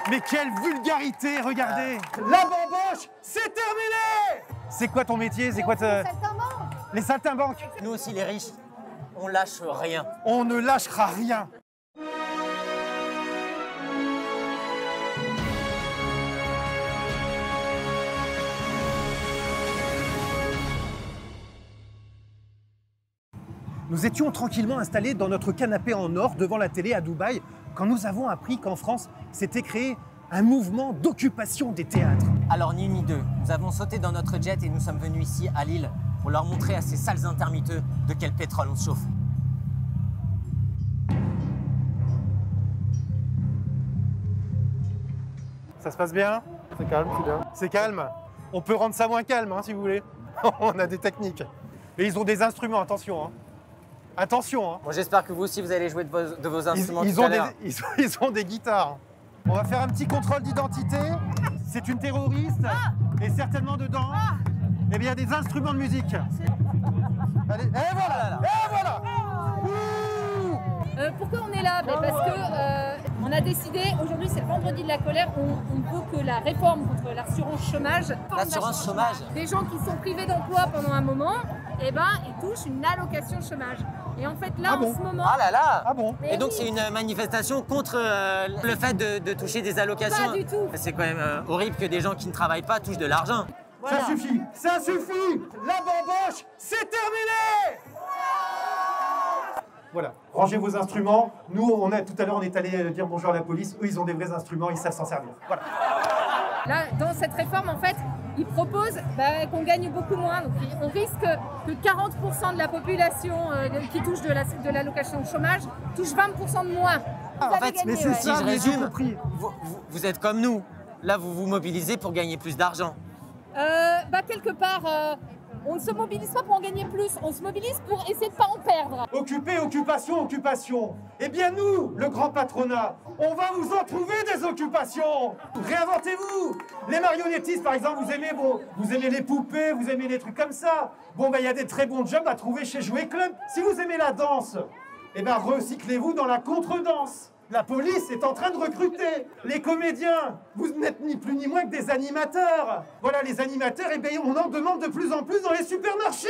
Mais quelle vulgarité, regardez. La bamboche, c'est terminé. C'est quoi ton métier? C'est quoi les saltimbanques? Nous aussi, les riches, on lâche rien. On ne lâchera rien. Nous étions tranquillement installés dans notre canapé en or devant la télé à Dubaï quand nous avons appris qu'en France s'était créé un mouvement d'occupation des théâtres. Alors ni une ni deux, nous avons sauté dans notre jet et nous sommes venus ici à Lille pour leur montrer à ces sales intermitteux de quel pétrole on se chauffe. Ça se passe bien? C'est calme, c'est bien. C'est calme? On peut rendre ça moins calme hein, si vous voulez. On a des techniques. Et ils ont des instruments, attention. Hein. Attention. Hein. Bon, j'espère que vous aussi vous allez jouer de vos instruments ils tout ont à l'heure. ils ont des guitares. On va faire un petit contrôle d'identité. C'est une terroriste. Et certainement dedans, eh bien, il y a des instruments de musique. Allez, et voilà. Et voilà. Pourquoi on est là? Parce que on a décidé, aujourd'hui c'est le vendredi de la colère, on veut que la réforme contre l'assurance chômage. L'assurance chômage? Des gens qui sont privés d'emploi pendant un moment, eh ben, ils touchent une allocation chômage. Et en fait là, en ce moment... Ah là là. Ah bon? Et donc c'est une manifestation contre le fait de toucher des allocations? Pas du tout. C'est quand même horrible que des gens qui ne travaillent pas touchent de l'argent. Voilà. Ça suffit. Ça suffit. La bamboche, c'est terminé. Voilà, rangez vos instruments. Nous, tout à l'heure, on est allé dire bonjour à la police. Eux, ils ont des vrais instruments, ils savent s'en servir. Voilà. Là, dans cette réforme, en fait, ils proposent qu'on gagne beaucoup moins. Donc, on risque que 40% de la population qui touche de l'allocation de chômage touche 20% de moins. En fait, mais c'est si ça, je mais j'ai résume, compris. vous êtes comme nous. Là, vous vous mobilisez pour gagner plus d'argent. Quelque part, on ne se mobilise pas pour en gagner plus, on se mobilise pour essayer de ne pas en perdre. Occupez, occupation, occupation. Eh bien nous, le grand patronat, on va vous en trouver des occupations. Réinventez-vous. Les marionnettistes, par exemple, vous aimez les poupées, vous aimez les trucs comme ça. Bon, il y a des très bons jobs à trouver chez Jouet Club. Si vous aimez la danse, eh bien recyclez-vous dans la contredanse. La police est en train de recruter. Les comédiens, vous n'êtes ni plus ni moins que des animateurs. Voilà, les animateurs, eh bien, on en demande de plus en plus dans les supermarchés.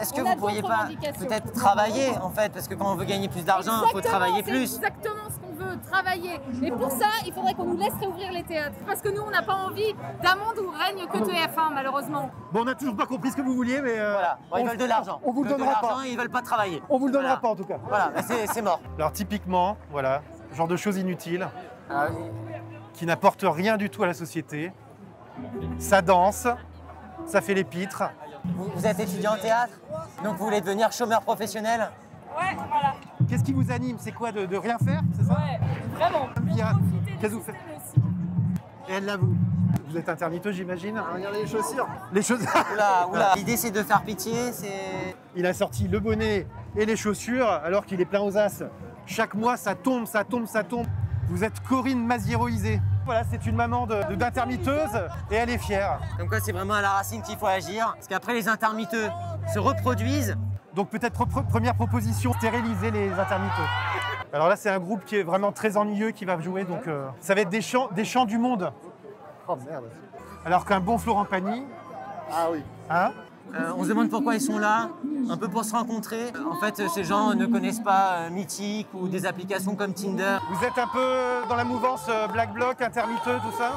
Est-ce que vous ne pourriez pas peut-être travailler, en fait? Parce que quand on veut gagner plus d'argent, il faut travailler plus. C'est exactement ce qu'on veut, travailler. Mais pour ça, il faudrait qu'on nous laisse réouvrir les théâtres. Parce que nous, on n'a pas envie d'un monde où règne que TF1, malheureusement. Bon, on n'a toujours pas compris ce que vous vouliez, mais... Voilà, bon, ils veulent de l'argent. On vous le donnera pas. Ils ne veulent pas travailler. On vous le donnera pas, en tout cas. Voilà, c'est mort. Alors, typiquement, voilà... genre de choses inutiles, qui n'apportent rien du tout à la société. Ça danse, ça fait les pitres. Vous êtes étudiant en théâtre, donc vous voulez devenir chômeur professionnel? Ouais, voilà. Qu'est-ce qui vous anime? C'est quoi, de rien faire, c'est ça? Ouais, vraiment. Qu'est-ce que vous faites? Et elle l'avoue. Vous êtes intermittent, j'imagine? Regardez les chaussures. Les chaussures. Oula. L'idée, c'est de faire pitié, c'est... Il a sorti le bonnet et les chaussures, alors qu'il est plein aux as. Chaque mois, ça tombe, ça tombe, ça tombe. Vous êtes Corinne Mazieroisée. Voilà, c'est une maman d'intermitteuse et elle est fière. Comme quoi, c'est vraiment à la racine qu'il faut agir. Parce qu'après, les intermitteux se reproduisent. Donc peut-être première proposition, stériliser les intermitteux. Alors là, c'est un groupe qui est vraiment très ennuyeux qui va jouer. Donc ça va être des chants du monde. Oh merde. Alors qu'un bon Florent Pagny... Ah oui. Hein? On se demande pourquoi ils sont là, un peu pour se rencontrer. En fait, ces gens ne connaissent pas Mythique ou des applications comme Tinder. Vous êtes un peu dans la mouvance Black Bloc, intermitteux, tout ça?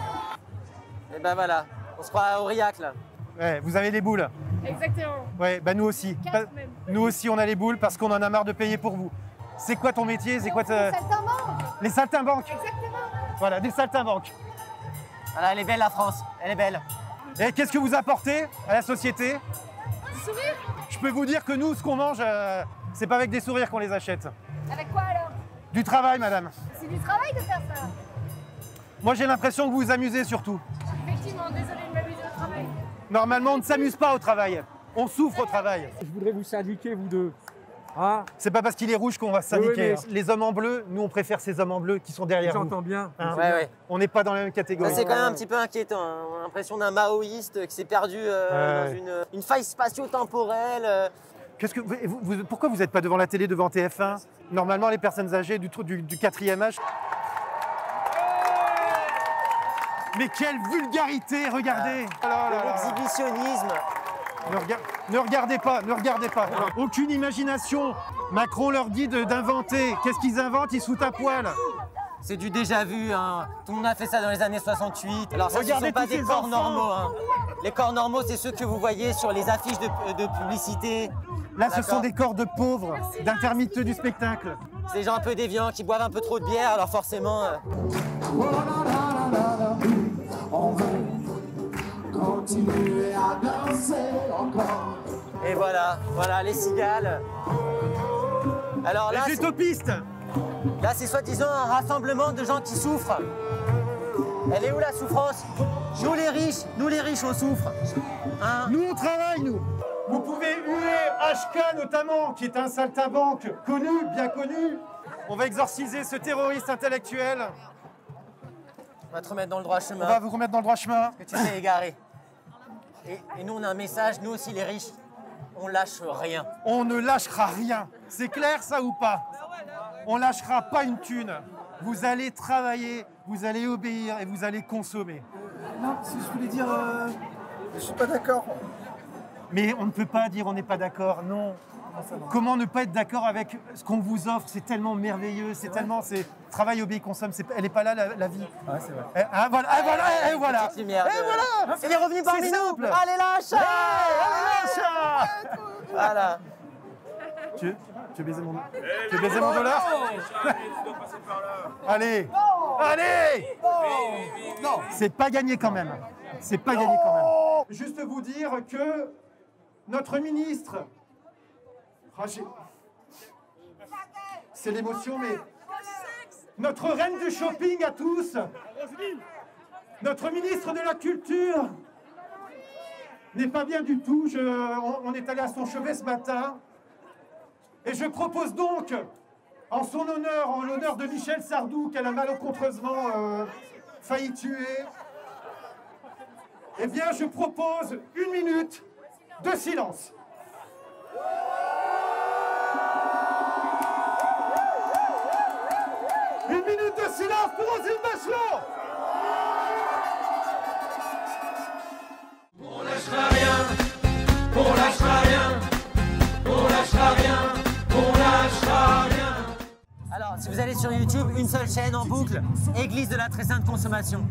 Et ben voilà, on se croit à Aurillac là. Ouais, vous avez les boules. Exactement. Ouais, bah nous aussi. Même. Nous aussi, on a les boules parce qu'on en a marre de payer pour vous. C'est quoi ton métier? C'est quoi Les saltimbanques. Exactement. Voilà, des saltimbanques. Voilà, elle est belle la France, elle est belle. Et qu'est-ce que vous apportez à la société? Du sourire? Je peux vous dire que nous, ce qu'on mange, c'est pas avec des sourires qu'on les achète. Avec quoi alors? Du travail, madame. C'est du travail de faire ça. Moi, j'ai l'impression que vous vous amusez surtout. Effectivement, désolé de m'amuser au travail. Normalement, on ne s'amuse pas au travail. On souffre au travail. Je voudrais vous syndiquer, vous deux. Hein? C'est pas parce qu'il est rouge qu'on va se syndiquer. Oui, mais... Les hommes en bleu, nous, on préfère ces hommes en bleu qui sont derrière nous. J'entends bien. Hein? Ouais. On n'est pas dans la même catégorie. Ça, c'est quand même un petit peu inquiétant. Hein. On a l'impression d'un maoïste qui s'est perdu dans une faille spatio-temporelle. Pourquoi vous n'êtes pas devant la télé, devant TF1? Normalement, les personnes âgées du 4e âge... Mais quelle vulgarité, regardez. Oh là là là. L'exhibitionnisme. Ne regardez pas, ne regardez pas. Aucune imagination. Macron leur dit d'inventer. Qu'est-ce qu'ils inventent? Ils se foutent à poil. C'est du déjà vu, hein. Tout le monde a fait ça dans les années 68. Alors ça, ce ne Regardez sont pas tous des ces corps enfants. normaux. Hein. Les corps normaux, c'est ceux que vous voyez sur les affiches de publicité. Là, ce D'accord. sont des corps de pauvres, d'intermittents du spectacle. C'est des gens un peu déviants qui boivent un peu trop de bière, alors forcément... On veut continuer à danser encore. Et voilà, les cigales. Alors là, Les utopistes. c'est soi-disant un rassemblement de gens qui souffrent. Elle est où la souffrance? Nous les riches, on souffre. Hein? Nous, on travaille, nous. Vous pouvez huer HK notamment, qui est un saltimbanque connu, bien connu. On va exorciser ce terroriste intellectuel. On va te remettre dans le droit On chemin. va vous remettre dans le droit chemin. Que tu t'es égaré. Et nous, on a un message, nous aussi les riches, on lâche rien. On ne lâchera rien. C'est clair, ça ou pas? On lâchera pas une thune. Vous allez travailler, vous allez obéir et vous allez consommer. Non, si je voulais dire, je suis pas d'accord. Mais on ne peut pas dire on n'est pas d'accord, non. Comment ne pas être d'accord avec ce qu'on vous offre? C'est tellement merveilleux, c'est tellement... Travail, obéit, consomme, elle n'est pas là la vie. Ouais, c'est vrai. Et voilà. Petite lumière de- voilà. C'est les revenus parmi C'est nous. simple. Allez là, chat. Chat. Voilà. Tu veux baiser mon... Tu veux baiser mon dollar? Allez. Allez. Non. C'est pas gagné quand même. C'est pas gagné quand même. Juste vous dire que notre ministre... Ah, c'est l'émotion, mais... Notre reine du shopping à tous, notre ministre de la Culture, n'est pas bien du tout. On est allé à son chevet ce matin. Et je propose donc, en son honneur, en l'honneur de Michel Sardou, qu'elle a malencontreusement failli tuer, eh bien, je propose 1 minute de silence. Une minute de silence pour Roselyne Bachelot. On lâchera rien, on lâchera rien, on lâchera rien, on lâchera rien. Alors, si vous allez sur YouTube, une seule chaîne en boucle, Église de la très sainte consommation.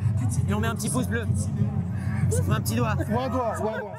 Et on met un petit pouce bleu. Ou un petit doigt. Ou un doigt, ou un doigt.